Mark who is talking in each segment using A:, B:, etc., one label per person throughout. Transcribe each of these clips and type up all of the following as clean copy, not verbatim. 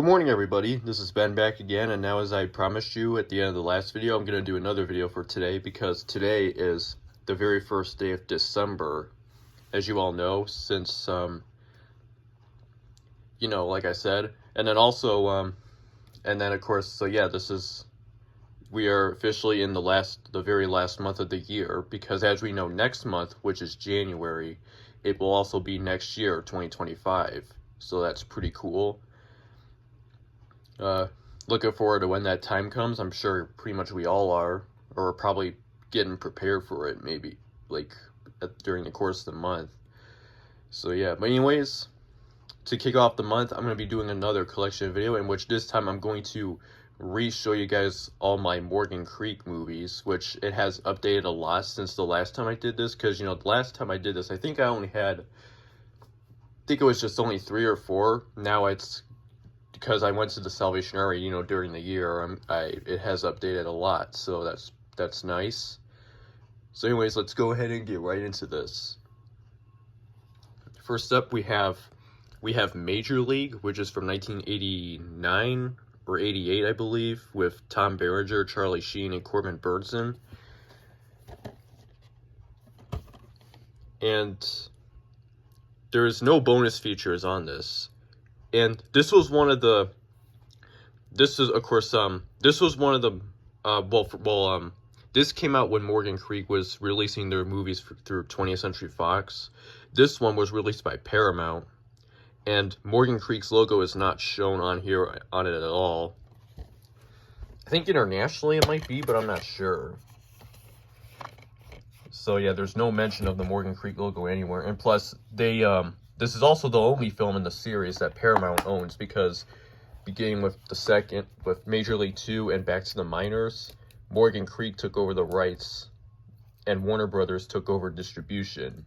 A: morning, everybody. This is Ben back again, and now, as I promised you at the end of the last video, I'm going to do another video for today because today is the very first day of December, as you all know, since like I said, and then also of course, so yeah, we are officially in the very last month of the year, because as we know, next month, which is January, it will also be next year, 2025. So that's pretty cool. Looking forward to when that time comes. I'm sure pretty much we all are, or probably getting prepared for it, maybe during the course of the month. So yeah, but anyways, to kick off the month, I'm going to be doing another collection video, in which this time I'm going to re-show you guys all my Morgan Creek movies, which it has updated a lot since the last time I did this, because the last time I did this, I think it was just only 3 or 4. Now it's, because I went to the Salvation Army, during the year, it has updated a lot, so that's nice. So anyways, let's go ahead and get right into this. First up, we have Major League, which is from 1989 or 88, I believe, with Tom Berenger, Charlie Sheen, and Corbin Bernsen. And there's no bonus features on this. And this was one of the, this came out when Morgan Creek was releasing their movies through 20th Century Fox. This one was released by Paramount, and Morgan Creek's logo is not shown on it at all. I think internationally it might be, but I'm not sure. So yeah, there's no mention of the Morgan Creek logo anywhere, and plus this is also the only film in the series that Paramount owns, because beginning with with Major League 2 and Back to the Minors, Morgan Creek took over the rights and Warner Brothers took over distribution.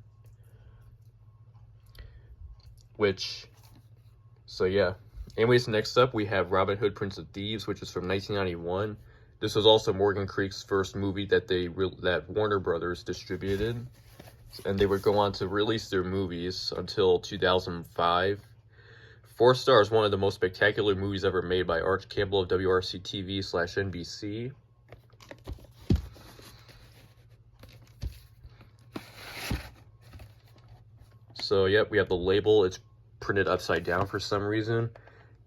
A: So yeah. Anyways, next up we have Robin Hood, Prince of Thieves, which is from 1991. This was also Morgan Creek's first movie that Warner Brothers distributed, and they would go on to release their movies until 2005. 4 stars, one of the most spectacular movies ever made by Arch Campbell of WRC-TV/NBC. So, yep, we have the label. It's printed upside down for some reason.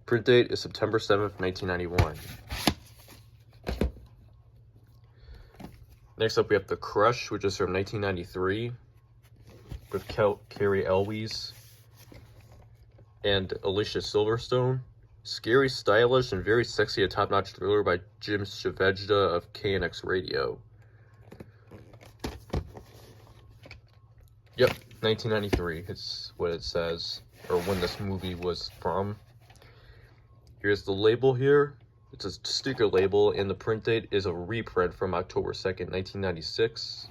A: Print date is September 7th, 1991. Next up, we have The Crush, which is from 1993. With Carrie Elwes and Alicia Silverstone. Scary, stylish, and very sexy, a top-notch thriller by Jim Sciavetta of KNX Radio. Yep, 1993. It's what it says, or when this movie was from. Here's the label here. It's a sticker label, and the print date is a reprint from October 2nd, 1996.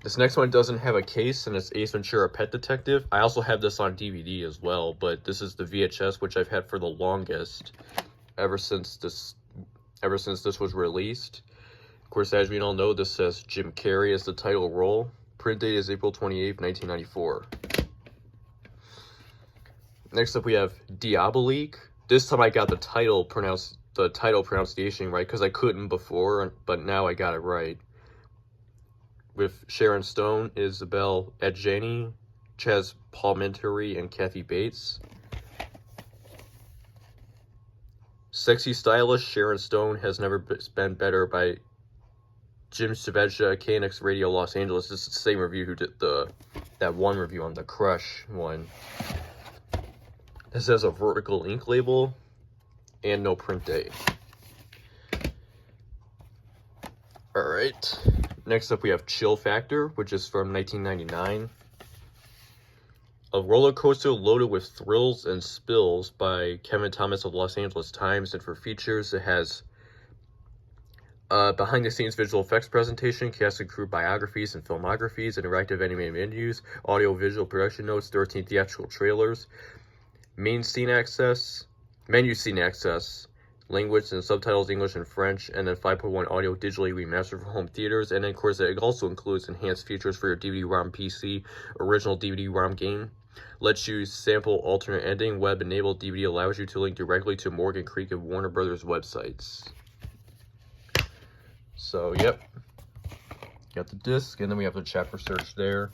A: This next one doesn't have a case, and it's Ace Ventura: Pet Detective. I also have this on DVD as well, but this is the VHS, which I've had for the longest, ever since this was released. Of course, as we all know, this says Jim Carrey as the title role. Print date is April 28th, 1994. Next up, we have Diabolique. This time I got the title pronunciation right, because I couldn't before, but now I got it right. With Sharon Stone, Isabelle Adjani, Chaz Palminteri, and Kathy Bates. Sexy, stylish, Sharon Stone has never been better by Jim Sciavetta, KNX Radio, Los Angeles. This is the same review who did that one review on the Crush one. This has a vertical ink label and no print date. Alright. Next up, we have Chill Factor, which is from 1999. A roller coaster loaded with thrills and spills by Kevin Thomas of Los Angeles Times. And for features, it has behind-the-scenes visual effects presentation, cast and crew biographies and filmographies, interactive animated menus, audio-visual production notes, 13 theatrical trailers, menu scene access, language and subtitles English and French, and then 5.1 audio digitally remastered for home theaters. And then, of course, it also includes enhanced features for your DVD-ROM PC, original DVD-ROM game, Lets you sample alternate ending. Web-enabled DVD allows you to link directly to Morgan Creek and Warner Brothers websites. So, yep. Got the disc, and then we have the chapter search there.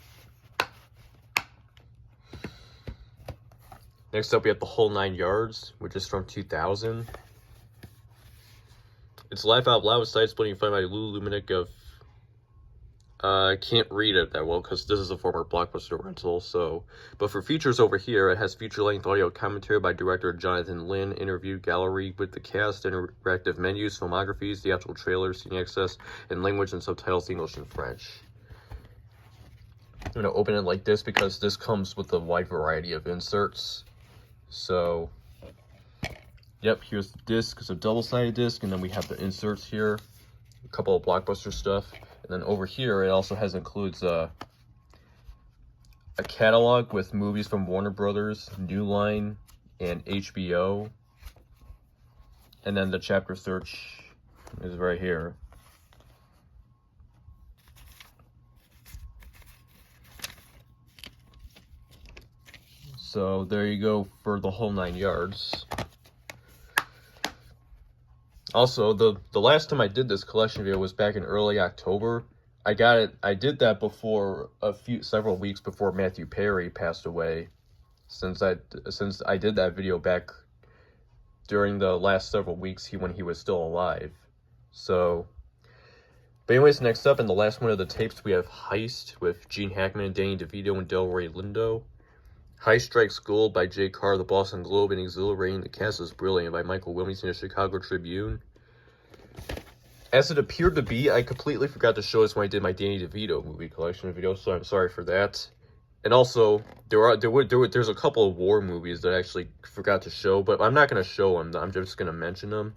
A: Next up, we have The Whole 9 Yards, which is from 2000. It's Laugh Out Loud, side-splitting fun by Lou Luminick of... I can't read it that well because this is a former Blockbuster rental, so... But for features over here, it has feature-length audio commentary by director Jonathan Lynn, interview gallery with the cast, interactive menus, filmographies, theatrical trailers, scene access, and language and subtitles English and French. I'm going to open it like this because this comes with a wide variety of inserts. So, yep, here's the disc. It's a double-sided disc, and then we have the inserts here, a couple of Blockbuster stuff, and then over here it also includes a catalog with movies from Warner Brothers, New Line, and HBO, and then the chapter search is right here. So there you go for The Whole 9 Yards. Also, the last time I did this collection video was back in early October. I did that before several weeks before Matthew Perry passed away. Since I did that video back during the last several weeks when he was still alive. So, but anyways, next up in the last one of the tapes we have Heist with Gene Hackman, Danny DeVito, and Delroy Lindo. Heist Strikes Gold by Jay Carr, the Boston Globe, and Exhilarating, the Cast is Brilliant by Michael Wilmington, the Chicago Tribune. As it appeared to be, I completely forgot to show this when I did my Danny DeVito movie collection video, so I'm sorry for that. And also, there's a couple of war movies that I actually forgot to show, but I'm not going to show them, I'm just going to mention them.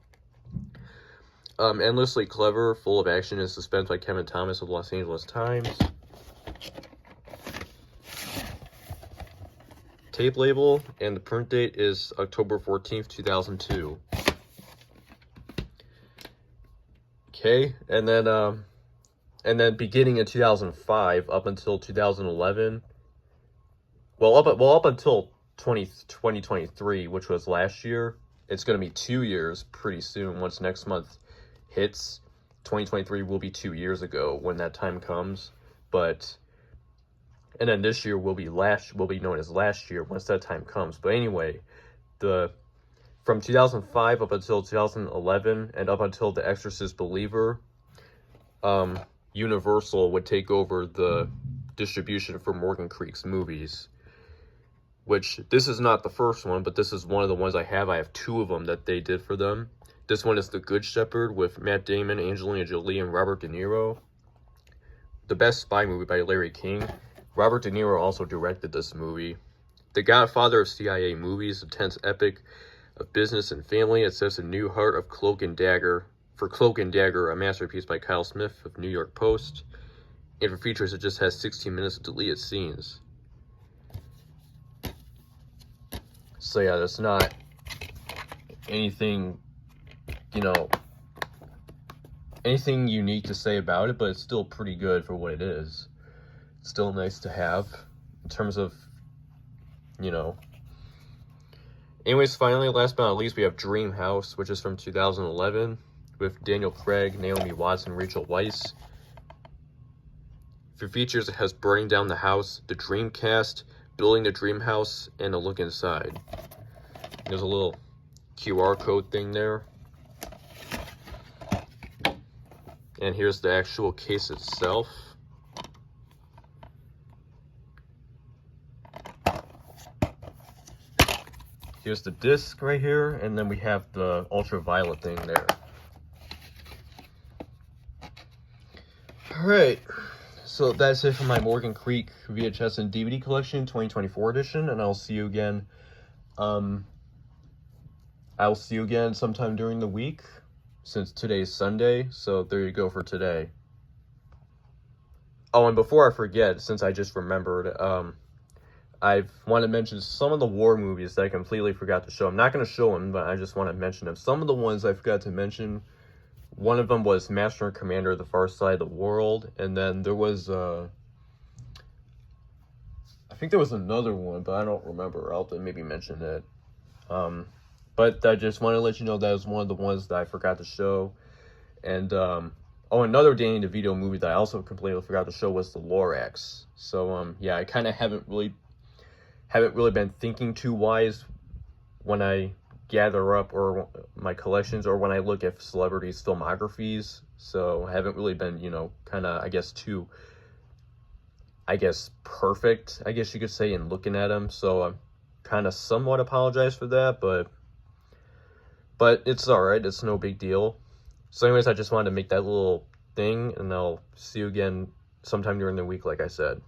A: Endlessly Clever, Full of Action and Suspense by Kevin Thomas of the Los Angeles Times. Tape label, and the print date is October 14th, 2002. Okay, and then beginning in 2005 up until 2011. Up until 2023, which was last year. It's going to be 2 years pretty soon. Once next month hits, 2023 will be 2 years ago when that time comes. And then this year will be known as last year once that time comes. But anyway, from 2005 up until 2011 and up until The Exorcist Believer, Universal would take over the distribution for Morgan Creek's movies. Which, this is not the first one, but this is one of the ones I have. I have two of them that they did for them. This one is The Good Shepherd with Matt Damon, Angelina Jolie, and Robert De Niro. The Best Spy Movie by Larry King. Robert De Niro also directed this movie. The Godfather of CIA movies, a tense epic of business and family. It sets a new heart of Cloak and Dagger. For Cloak and Dagger, a masterpiece by Kyle Smith of New York Post. And for features, it just has 16 minutes of deleted scenes. So yeah, that's not anything, anything unique to say about it, but it's still pretty good for what it is. It's still nice to have in terms of, Anyways, finally, last but not least, we have Dream House, which is from 2011 with Daniel Craig, Naomi Watts, and Rachel Weisz. For features, it has Burning Down the House, The Dreamcast, Building the Dream House, and A Look Inside. There's a little QR code thing there. And here's the actual case itself. Here's the disc right here, and then we have the ultraviolet thing there. Alright, so that's it for my Morgan Creek VHS and DVD collection 2024 edition, and I'll see you again. I'll see you again sometime during the week, since today's Sunday, so there you go for today. Oh, and before I forget, since I just remembered, I want to mention some of the war movies that I completely forgot to show. I'm not going to show them, but I just want to mention them. Some of the ones I forgot to mention, one of them was Master and Commander: The Far Side of the World, and then there was, I think there was another one, but I don't remember. I'll have to maybe mention it. But I just want to let you know that was one of the ones that I forgot to show. And another Danny DeVito movie that I also completely forgot to show was The Lorax. So yeah, I kind of haven't really been thinking too wise when I gather up or my collections or when I look at celebrities' filmographies. So I haven't really been, kind of, perfect, I guess you could say, in looking at them. So I'm kind of somewhat apologize for that, but it's all right. It's no big deal. So anyways, I just wanted to make that little thing, and I'll see you again sometime during the week, like I said.